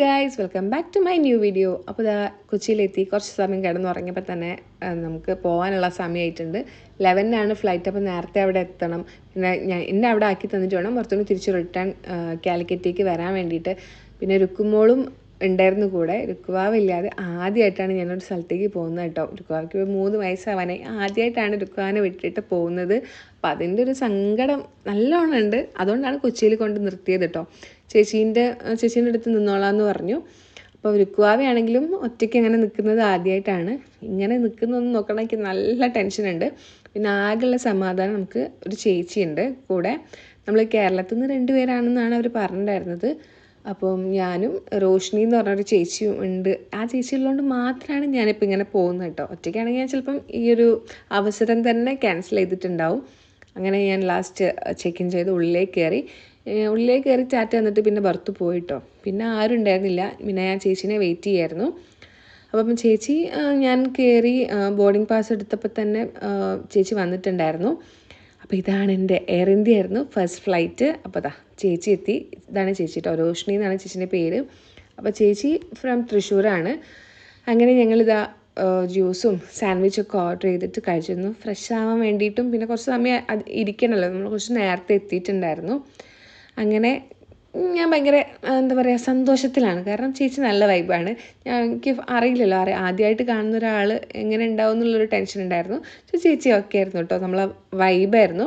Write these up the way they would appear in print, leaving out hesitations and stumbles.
Guys, welcome back to my new video. അപ്പോൾ ഇതാ കൊച്ചിയിലെത്തി. കുറച്ച് സമയം കിടന്നുറങ്ങിയപ്പോൾ തന്നെ നമുക്ക് പോകാനുള്ള സമയമായിട്ടുണ്ട്. 11-നാണ് ഫ്ലൈറ്റ്. അപ്പോൾ നേരത്തെ അവിടെ എത്തണം. പിന്നെ എന്നെ അവിടെ ആക്കി തന്നിട്ട് വേണം പുറത്തുനിന്ന് തിരിച്ച് റിട്ടേൺ കാലിക്കറ്റേക്ക് വരാൻ വേണ്ടിയിട്ട്. പിന്നെ രുക്കുമോളും ഉണ്ടായിരുന്നു കൂടെ. രുക്കുവാവില്ലാതെ ആദ്യമായിട്ടാണ് ഞാനൊരു സ്ഥലത്തേക്ക് പോകുന്നത് കേട്ടോ. രുക്കുവാക്ക് 3 വയസ്സാവാനായി. ആദ്യമായിട്ടാണ് രുക്കുവാനെ വിട്ടിട്ട് പോകുന്നത്. അപ്പം അതിൻ്റെ ഒരു സങ്കടം നല്ലോണം ഉണ്ട്. അതുകൊണ്ടാണ് കൊച്ചിയിൽ കൊണ്ട് നിർത്തിയത് കേട്ടോ. ചേച്ചീൻ്റെ അടുത്ത് നിന്നോളാമെന്ന് പറഞ്ഞു. അപ്പോൾ രുക്കുവാവയാണെങ്കിലും ഒറ്റയ്ക്ക് അങ്ങനെ നിൽക്കുന്നത് ആദ്യമായിട്ടാണ്. ഇങ്ങനെ നിൽക്കുന്നതൊന്നും നോക്കണമെങ്കിൽ നല്ല ടെൻഷനുണ്ട്. പിന്നെ ആകെയുള്ള സമാധാനം നമുക്ക് ഒരു ചേച്ചിയുണ്ട് കൂടെ. നമ്മൾ കേരളത്തിൽ നിന്ന് 2 പേരാണെന്നാണ് അവർ പറഞ്ഞിട്ടുണ്ടായിരുന്നത്. അപ്പം ഞാനും റോഷ്നി എന്ന് പറഞ്ഞൊരു ചേച്ചിയും ഉണ്ട്. ആ ചേച്ചി ഉള്ളതുകൊണ്ട് മാത്രമാണ് ഞാനിപ്പോൾ ഇങ്ങനെ പോകുന്നത് കേട്ടോ. ഒറ്റയ്ക്കാണെങ്കിൽ ഞാൻ ചിലപ്പം ഈ ഒരു അവസരം തന്നെ ക്യാൻസൽ ചെയ്തിട്ടുണ്ടാവും. അങ്ങനെ ഞാൻ ലാസ്റ്റ് ചെക്ക് ഇൻ ചെയ്ത് ഉള്ളിലേക്ക് കയറി ടാറ്റ തന്നിട്ട് പിന്നെ പുറത്ത് പോയിട്ടോ. പിന്നെ ആരും ഉണ്ടായിരുന്നില്ല. പിന്നെ ഞാൻ ചേച്ചീനെ വെയിറ്റ് ചെയ്യായിരുന്നു. അപ്പം ചേച്ചി ഞാൻ കയറി ബോർഡിംഗ് പാസ് എടുത്തപ്പോൾ തന്നെ ചേച്ചി വന്നിട്ടുണ്ടായിരുന്നു. അപ്പോൾ ഇതാണ് എൻ്റെ എയർ ഇന്ത്യ ആയിരുന്നു ഫസ്റ്റ് ഫ്ലൈറ്റ്. അപ്പോൾ ചേച്ചി എത്തി. ഇതാണ് ചേച്ചി കേട്ടോ. റോഷ്നി എന്നാണ് ചേച്ചീൻ്റെ പേര്. അപ്പോൾ ചേച്ചി ഫ്രം തൃശ്ശൂരാണ്. അങ്ങനെ ഞങ്ങളിതാ ജ്യൂസും സാൻഡ്വിച്ചൊക്കെ ഓർഡർ ചെയ്തിട്ട് കഴിച്ചിരുന്നു. ഫ്രഷ് ആവാൻ വേണ്ടിയിട്ടും പിന്നെ കുറച്ച് സമയം ഇരിക്കണമല്ലോ. നമ്മൾ കുറച്ച് നേരത്തെ എത്തിയിട്ടുണ്ടായിരുന്നു. അങ്ങനെ ഞാൻ ഭയങ്കര എന്താ പറയുക സന്തോഷത്തിലാണ്. കാരണം ചേച്ചി നല്ല വൈബാണ്. എനിക്ക് അറിയില്ലല്ലോ, ആദ്യമായിട്ട് കാണുന്ന ഒരാൾ എങ്ങനെ ഉണ്ടാവും എന്നുള്ളൊരു ടെൻഷൻ ഉണ്ടായിരുന്നു. ചേച്ചി ഒക്കെ ആയിരുന്നു കേട്ടോ. നമ്മളെ വൈബായിരുന്നു.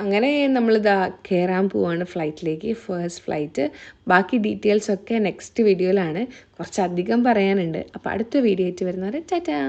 അങ്ങനെ നമ്മളിതാ കയറാൻ പോവാണ് ഫ്ലൈറ്റിലേക്ക്. First flight. ബാക്കി ഡീറ്റെയിൽസൊക്കെ നെക്സ്റ്റ് വീഡിയോയിലാണ്. കുറച്ചധികം പറയാനുണ്ട്. അപ്പോൾ അടുത്ത വീഡിയോ ആയിട്ട് വരുന്നവരെ ടാറ്റാ.